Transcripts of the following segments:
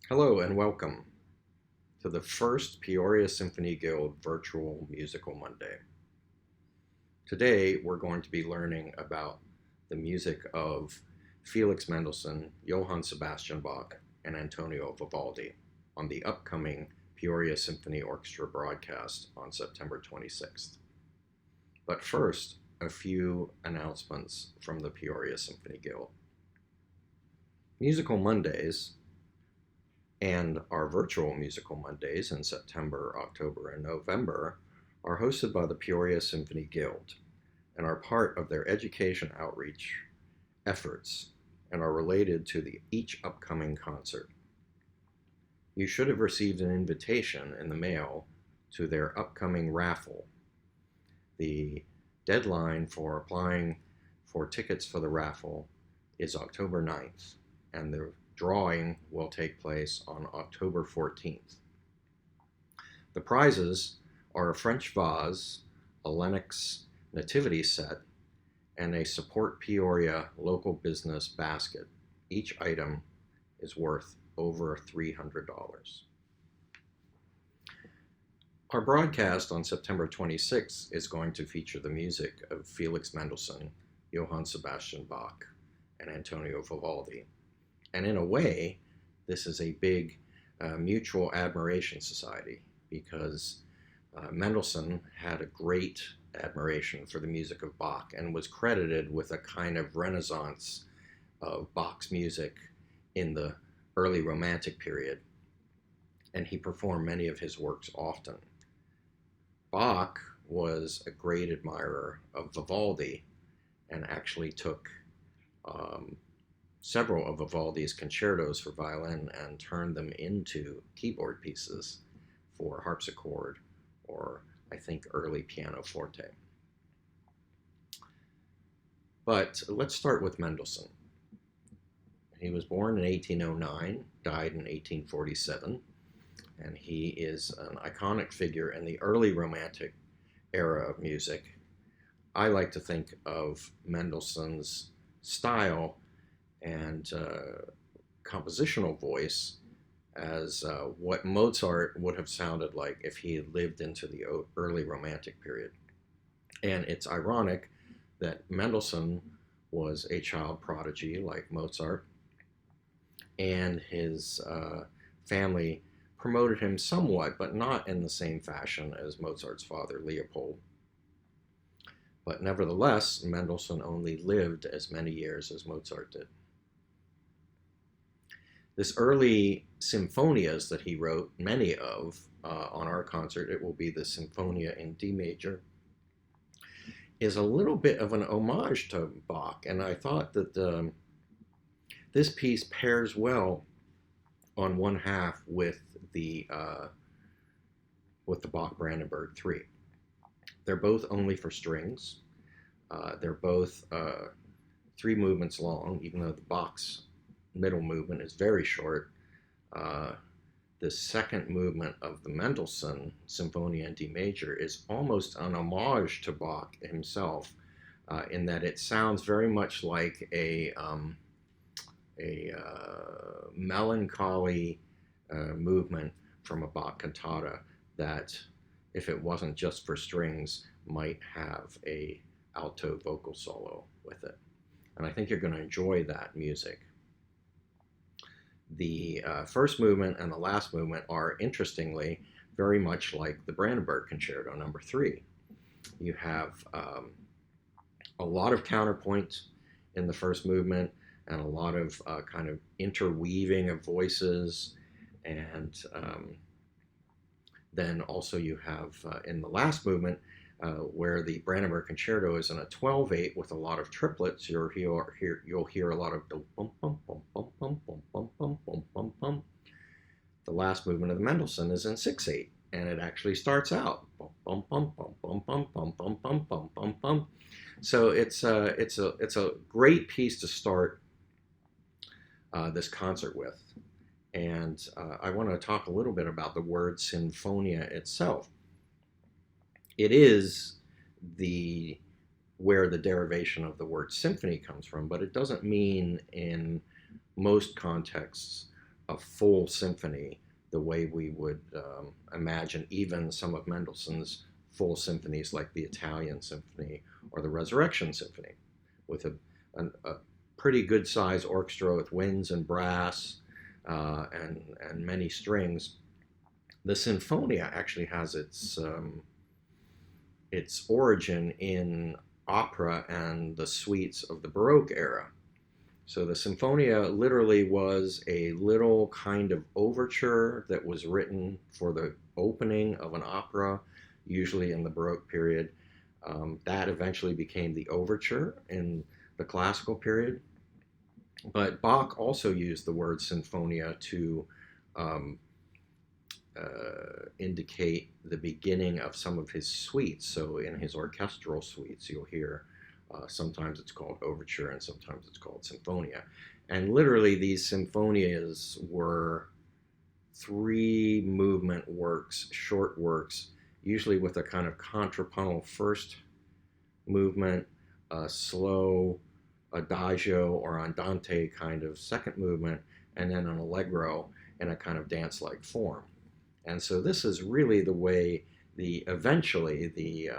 Hello and welcome to the first Peoria Symphony Guild Virtual Musical Monday. Today we're going to be learning about the music of Felix Mendelssohn, Johann Sebastian Bach, and Antonio Vivaldi on the upcoming Peoria Symphony Orchestra broadcast on September 26th. But first, a few announcements from the Peoria Symphony Guild. Musical Mondays and our virtual musical Mondays in September, October, and November are hosted by the Peoria Symphony Guild and are part of their education outreach efforts and are related to each upcoming concert. You should have received an invitation in the mail to their upcoming raffle. The deadline for applying for tickets for the raffle is October 9th, and the drawing will take place on October 14th. The prizes are a French vase, a Lenox nativity set, and a Support Peoria local business basket. Each item is worth over $300. Our broadcast on September 26th is going to feature the music of Felix Mendelssohn, Johann Sebastian Bach, and Antonio Vivaldi. And in a way, this is a big mutual admiration society because Mendelssohn had a great admiration for the music of Bach and was credited with a kind of renaissance of Bach's music in the early Romantic period. And he performed many of his works often. Bach was a great admirer of Vivaldi and actually took several of Vivaldi's concertos for violin and turned them into keyboard pieces for harpsichord or, I think, early pianoforte. But let's start with Mendelssohn. He was born in 1809, died in 1847, and he is an iconic figure in the early Romantic era of music. I like to think of Mendelssohn's style and compositional voice as what Mozart would have sounded like if he had lived into the early Romantic period. And it's ironic that Mendelssohn was a child prodigy like Mozart, and his family promoted him somewhat, but not in the same fashion as Mozart's father, Leopold. But nevertheless, Mendelssohn only lived as many years as Mozart did. This early sinfonias that he wrote, many of, on our concert, it will be the Sinfonia in D major, is a little bit of an homage to Bach, and I thought that this piece pairs well on one half with the Bach Brandenburg 3. They're both only for strings. They're both 3 movements long, even though the Bach's middle movement is very short. The second movement of the Mendelssohn Sinfonia in D major is almost an homage to Bach himself, in that it sounds very much like a melancholy movement from a Bach cantata that, if it wasn't just for strings, might have a alto vocal solo with it. And I think you're going to enjoy that music. The first movement and the last movement are, interestingly, very much like the Brandenburg Concerto number 3. You have a lot of counterpoint in the first movement and a lot of kind of interweaving of voices, and then also you have in the last movement where the Brandenburg Concerto is in a 12/8 with a lot of triplets. You'll hear a lot of bum bum bum bum bum bum bum bum bum bum bum. The last movement of the Mendelssohn is in 6/8, and it actually starts out bum bum bum bum bum bum bum bum bum bum bum bum. So it's a great piece to start this concert with, and I want to talk a little bit about the word sinfonia itself. It is where the derivation of the word symphony comes from, but it doesn't mean in most contexts a full symphony the way we would imagine even some of Mendelssohn's full symphonies, like the Italian Symphony or the Resurrection Symphony, with a pretty good size orchestra with winds and brass and many strings. The Sinfonia actually has its origin in opera and the suites of the Baroque era. So the Sinfonia literally was a little kind of overture that was written for the opening of an opera, usually in the Baroque period. That eventually became the overture in the classical period. But Bach also used the word sinfonia to um, indicate the beginning of some of his suites. So in his orchestral suites, you'll hear sometimes it's called overture and sometimes it's called sinfonia. And literally, these symphonias were three movement works, short works, usually with a kind of contrapuntal first movement, a slow adagio or andante kind of second movement, and then an allegro in a kind of dance-like form. And so this is really the way eventually the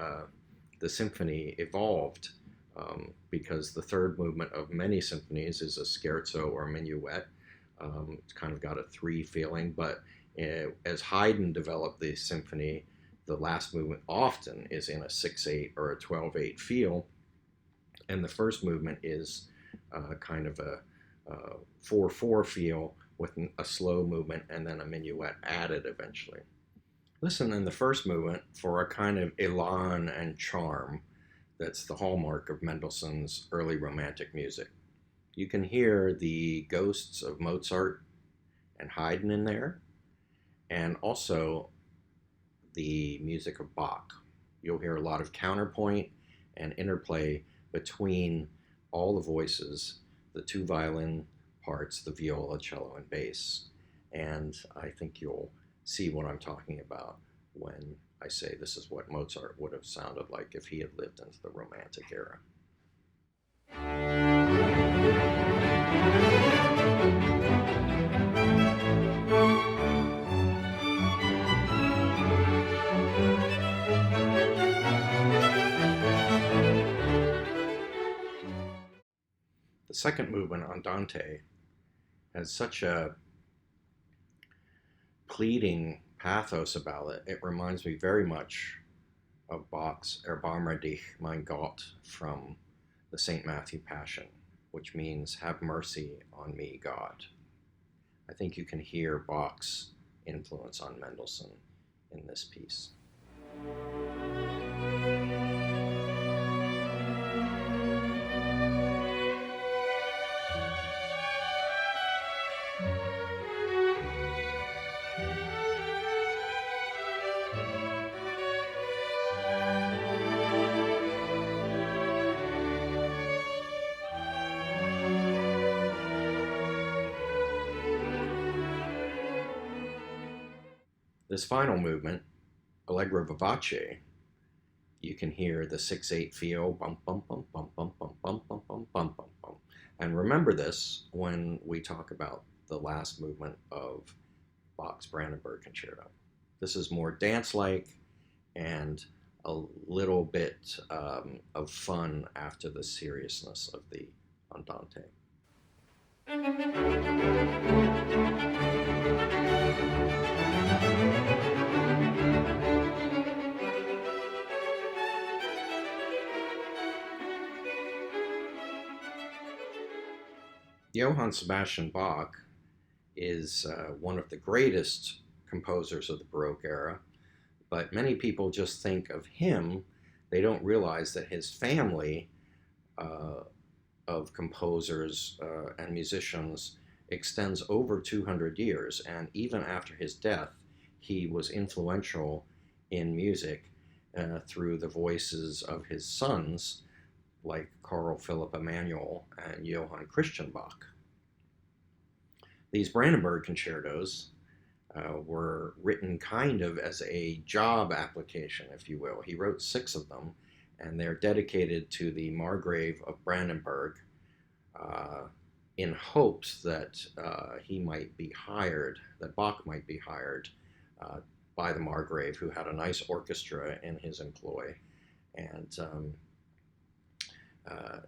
symphony evolved, because the third movement of many symphonies is a scherzo or minuet. It's kind of got a three feeling, but as Haydn developed the symphony, the last movement often is in a 6/8 or a 12/8 feel, and the first movement is kind of a 4/4 feel with a slow movement and then a minuet added eventually. Listen in the first movement for a kind of elan and charm that's the hallmark of Mendelssohn's early Romantic music. You can hear the ghosts of Mozart and Haydn in there, and also the music of Bach. You'll hear a lot of counterpoint and interplay between all the voices, the two violin parts, the viola, cello, and bass. And I think you'll see what I'm talking about when I say this is what Mozart would have sounded like if he had lived into the Romantic era. The second movement, Andante, has such a pleading pathos about it. It reminds me very much of Bach's Erbarme dich, mein Gott, from the St. Matthew Passion, which means, have mercy on me, God. I think you can hear Bach's influence on Mendelssohn in this piece. This final movement, Allegro vivace, you can hear the 6/8 feel, bum bum bum bum bum bum bum bum bum bum bum bum. And remember this when we talk about the last movement of Bach's Brandenburg Concerto. This is more dance-like and a little bit of fun after the seriousness of the Andante. Johann Sebastian Bach is one of the greatest composers of the Baroque era, but many people just think of him. They don't realize that his family of composers and musicians extends over 200 years, and even after his death, he was influential in music through the voices of his sons, like Carl Philipp Emanuel and Johann Christian Bach. These Brandenburg concertos were written kind of as a job application, if you will. He wrote 6 of them, and they're dedicated to the Margrave of Brandenburg, in hopes that he might be hired, that Bach might be hired uh, by the Margrave, who had a nice orchestra in his employ. And uh,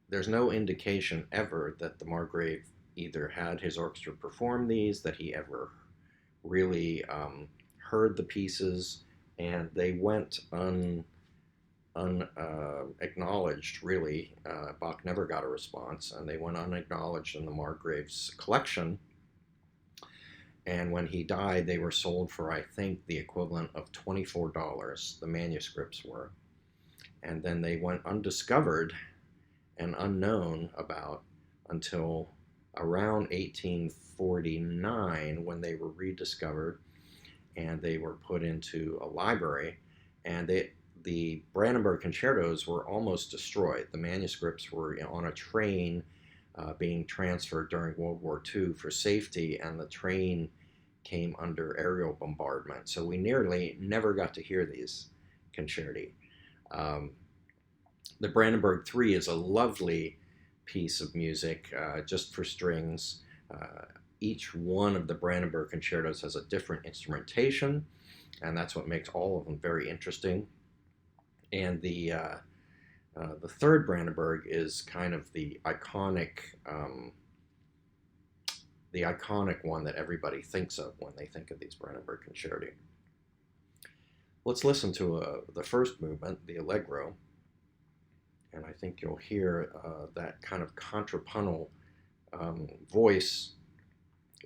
there's no indication ever that the Margrave either had his orchestra perform these, that he ever really heard the pieces, and they went unacknowledged, really. Bach never got a response, and they went unacknowledged in the Margrave's collection. And when he died, they were sold for, I think, the equivalent of $24, the manuscripts were. And then they went undiscovered and unknown about until around 1849, when they were rediscovered and they were put into a library. And the Brandenburg concertos were almost destroyed. The manuscripts were on a train being transferred during World War II for safety, and the train came under aerial bombardment. So we nearly never got to hear these concerti. The Brandenburg 3 is a lovely piece of music just for strings. Each one of the Brandenburg concertos has a different instrumentation, and that's what makes all of them very interesting. And the third Brandenburg is kind of the iconic one that everybody thinks of when they think of these Brandenburg concerti. Let's listen to the first movement, the Allegro, and I think you'll hear that kind of contrapuntal voice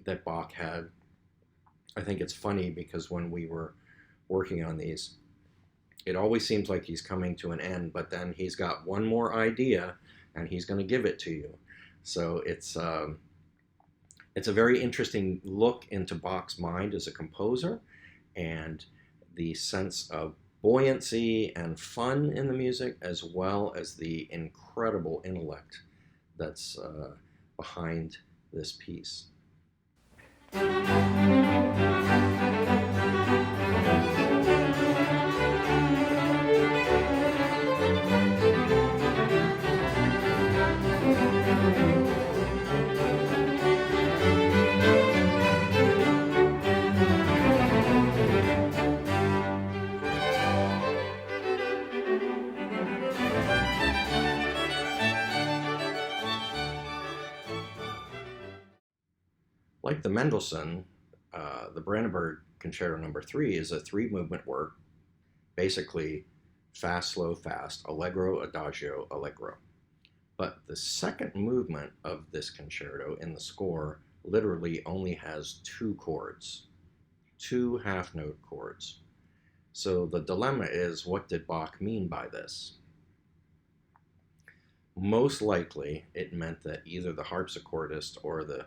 that Bach had. I think it's funny because when we were working on these, it always seems like he's coming to an end, but then he's got one more idea and he's going to give it to you. So it's a very interesting look into Bach's mind as a composer, and the sense of buoyancy and fun in the music, as well as the incredible intellect that's behind this piece. Like the Mendelssohn, the Brandenburg Concerto No. 3 is a three-movement work, basically fast, slow, fast, allegro, adagio, allegro. But the second movement of this concerto in the score literally only has two chords, two half-note chords. So the dilemma is, what did Bach mean by this? Most likely, it meant that either the harpsichordist or the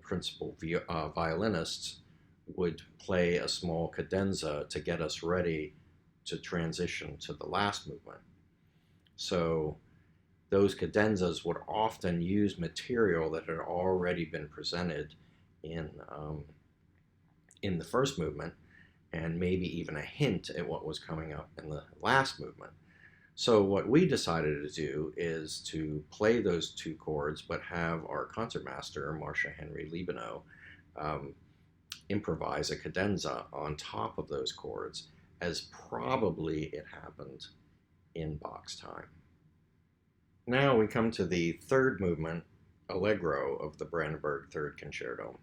principal violinist would play a small cadenza to get us ready to transition to the last movement. So those cadenzas would often use material that had already been presented in the first movement, and maybe even a hint at what was coming up in the last movement. So what we decided to do is to play those two chords, but have our concertmaster, Marcia Henry Liebenow, improvise a cadenza on top of those chords, as probably it happened in Bach's time. Now we come to the third movement, Allegro, of the Brandenburg Third Concerto.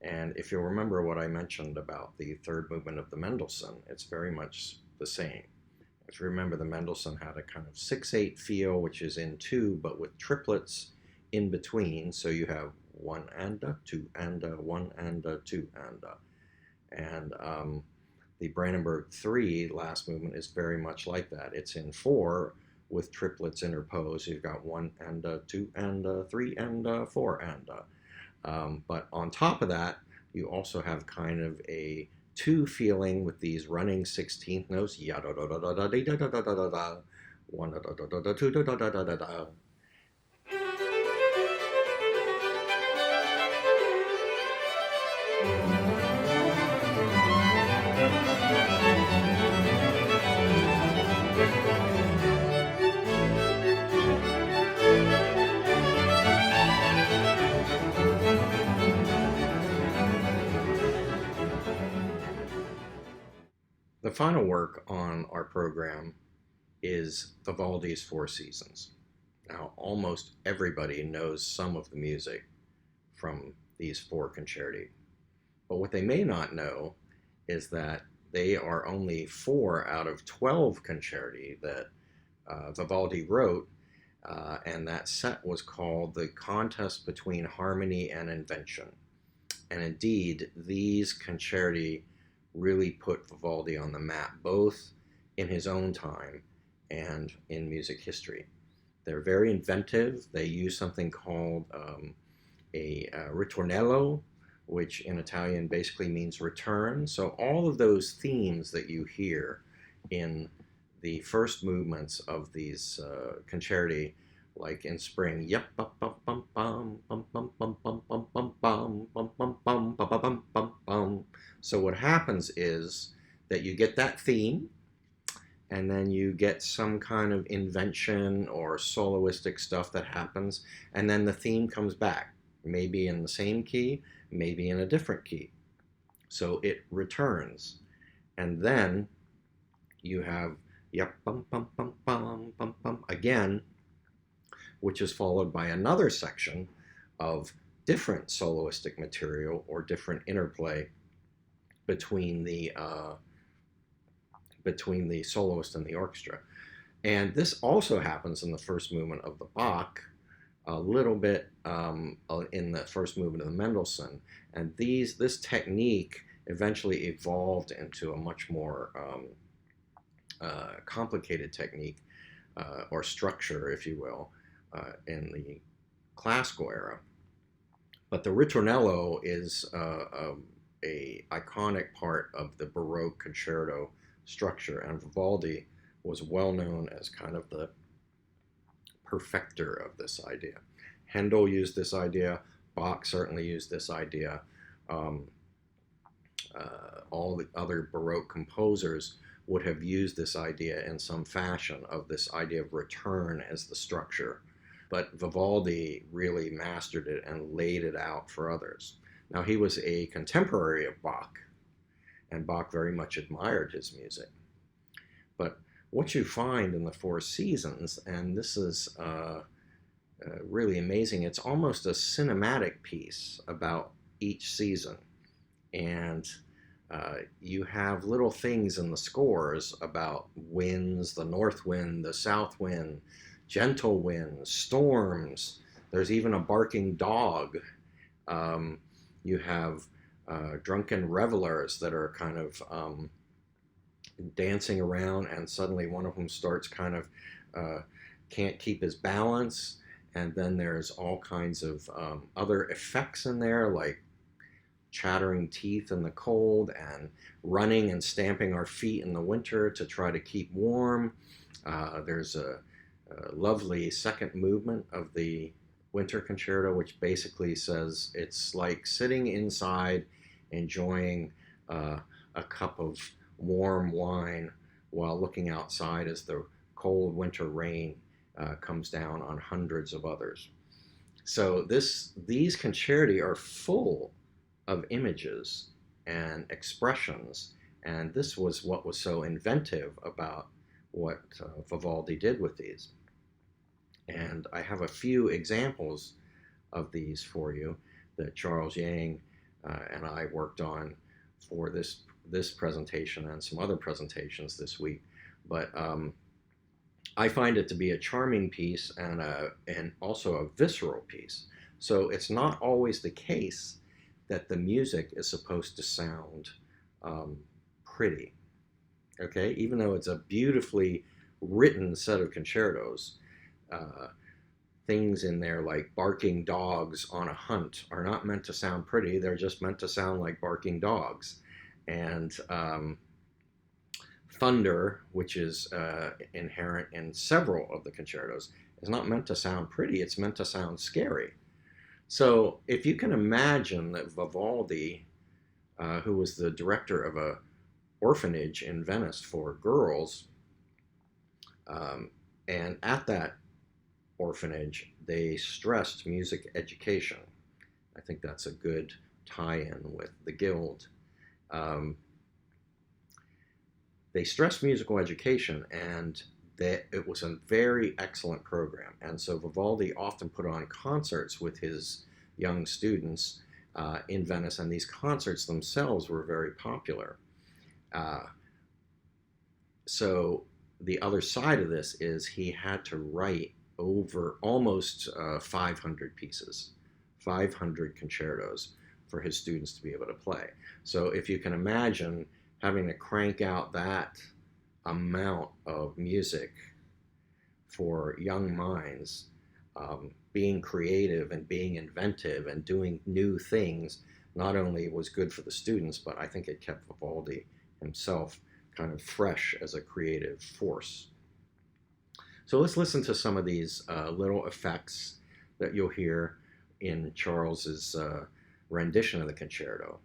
And if you'll remember what I mentioned about the third movement of the Mendelssohn, it's very much the same. If you remember, the Mendelssohn had a kind of 6/8 feel, which is in two, but with triplets in between. So you have one and a, two and a, one and a, two and a. And the Brandenburg 3 last movement is very much like that. It's in four with triplets interposed. You've got one and a, two and a, three and a, four and a. But on top of that, you also have kind of a two feeling with these running 16th notes, ya da da da da da da da da da da da, one da da da da da, two da da da da da da. final work on our program is Vivaldi's Four Seasons. Now, almost everybody knows some of the music from these four concerti. But what they may not know is that they are only 4 out of 12 concerti that Vivaldi wrote, and that set was called The Contest Between Harmony and Invention. And indeed, these concerti really put Vivaldi on the map, both in his own time and in music history. They're very inventive. They use something called a ritornello, which in Italian basically means return. So all of those themes that you hear in the first movements of these concerti, like in spring, yep, bum bum bum bum bum bum bum bum bum bum bum bum bum bum bum bum bum. So what happens is that you get that theme, and then you get some kind of invention or soloistic stuff that happens, and then the theme comes back, maybe in the same key, maybe in a different key. So it returns, and then you have yep bum bum bum bum bum bum again, which is followed by another section of different soloistic material or different interplay between the soloist and the orchestra. And this also happens in the first movement of the Bach, a little bit in the first movement of the Mendelssohn. And this technique eventually evolved into a much more complicated technique or structure, if you will, in the classical era. But the ritornello is a iconic part of the Baroque concerto structure, and Vivaldi was well known as kind of the perfecter of this idea. Handel used this idea. Bach certainly used this idea. All the other Baroque composers would have used this idea in some fashion, of this idea of return as the structure. But Vivaldi really mastered it and laid it out for others. Now, he was a contemporary of Bach, and Bach very much admired his music. But what you find in the Four Seasons, and this is really amazing, it's almost a cinematic piece about each season. And you have little things in the scores about winds, the north wind, the south wind, gentle winds, storms. There's even a barking dog. You have drunken revelers that are kind of dancing around, and suddenly one of them starts kind of can't keep his balance. And then there's all kinds of other effects in there, like chattering teeth in the cold and running and stamping our feet in the winter to try to keep warm. There's a lovely second movement of the Winter Concerto, which basically says it's like sitting inside enjoying a cup of warm wine while looking outside as the cold winter rain comes down on hundreds of others. So these concerti are full of images and expressions, and this was what was so inventive about what Vivaldi did with these. And I have a few examples of these for you that Charles Yang and I worked on for this presentation and some other presentations this week. But I find it to be a charming piece and also a visceral piece. So it's not always the case that the music is supposed to sound pretty, okay? Even though it's a beautifully written set of concertos, things in there like barking dogs on a hunt are not meant to sound pretty. They're just meant to sound like barking dogs. And thunder, which is inherent in several of the concertos, is not meant to sound pretty. It's meant to sound scary. So if you can imagine that Vivaldi, who was the director of an orphanage in Venice for girls, and at that orphanage, they stressed music education. I think that's a good tie-in with the Guild. they stressed musical education, and that it was a very excellent program. And so Vivaldi often put on concerts with his young students in Venice, and these concerts themselves were very popular. Uh, so the other side of this is he had to write over almost 500 pieces, 500 concertos for his students to be able to play. So if you can imagine having to crank out that amount of music for young minds, being creative and being inventive and doing new things, not only was good for the students, but I think it kept Vivaldi himself kind of fresh as a creative force. So let's listen to some of these little effects that you'll hear in Charles's rendition of the concerto.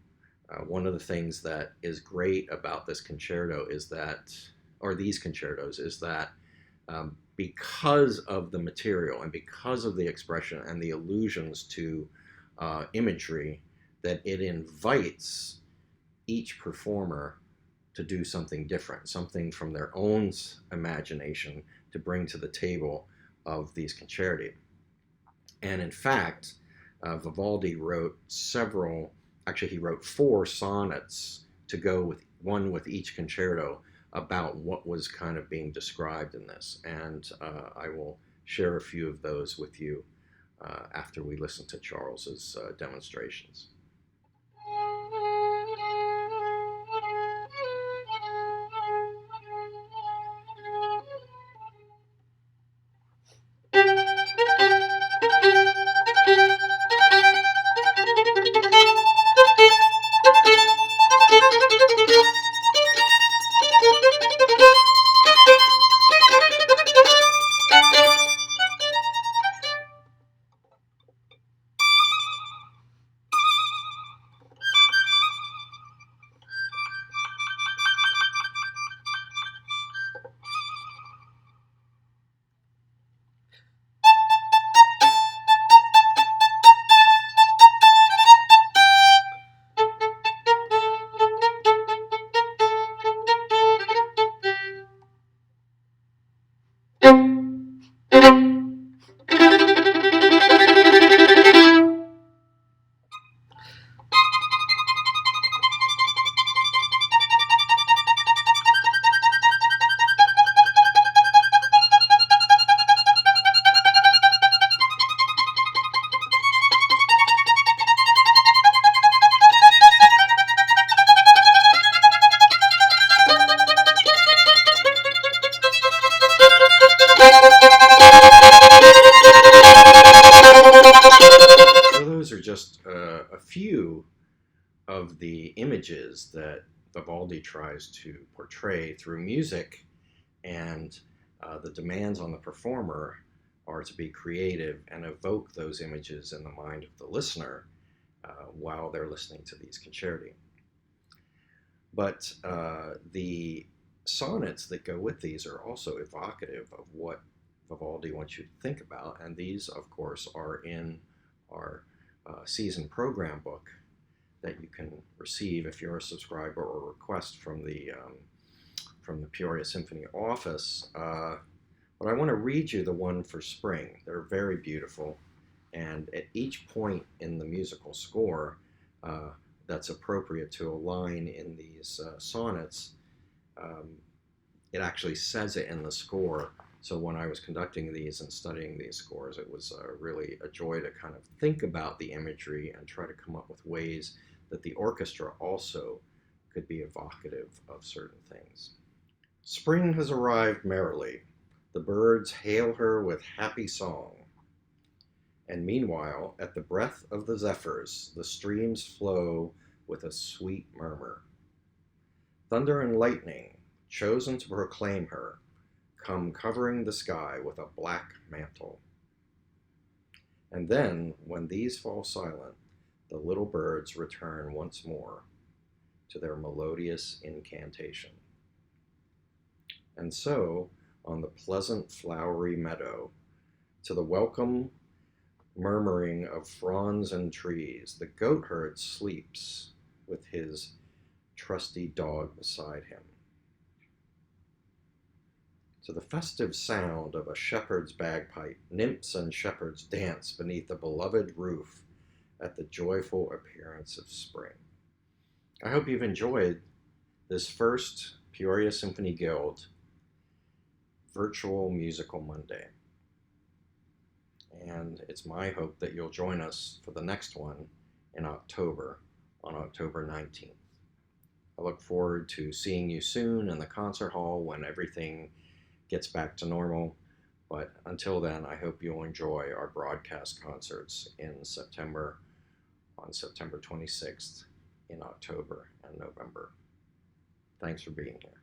One of the things that is great about this concerto is that, or these concertos, is that because of the material and because of the expression and the allusions to imagery, that it invites each performer to do something different, something from their own imagination to bring to the table of these concerti. And in fact, Vivaldi wrote actually he wrote 4 sonnets to go with one with each concerto about what was kind of being described in this. And I will share a few of those with you after we listen to Charles's demonstrations. So those are just a few of the images that Vivaldi tries to portray through music, and the demands on the performer are to be creative and evoke those images in the mind of the listener while they're listening to these concerti. But the sonnets that go with these are also evocative of what Vivaldi wants you to think about, and these, of course, are in our season program book that you can receive if you're a subscriber or request from the Peoria Symphony office. But I want to read you the one for spring. They're very beautiful, and at each point in the musical score that's appropriate to a line in these sonnets, it actually says it in the score. So when I was conducting these and studying these scores, it was really a joy to kind of think about the imagery and try to come up with ways that the orchestra also could be evocative of certain things. Spring has arrived merrily. The birds hail her with happy song. And meanwhile, at the breath of the zephyrs, the streams flow with a sweet murmur. Thunder and lightning, chosen to proclaim her, come covering the sky with a black mantle. And then, when these fall silent, the little birds return once more to their melodious incantation. And so, on the pleasant flowery meadow, to the welcome murmuring of fronds and trees, the goatherd sleeps with his trusty dog beside him. To the festive sound of a shepherd's bagpipe, nymphs and shepherds dance beneath the beloved roof at the joyful appearance of spring. I hope you've enjoyed this first Peoria Symphony Guild virtual musical Monday. And it's my hope that you'll join us for the next one in October, on October 19th. I look forward to seeing you soon in the concert hall when everything gets back to normal. But until then, I hope you'll enjoy our broadcast concerts in September, on September 26th, in October and November. Thanks for being here.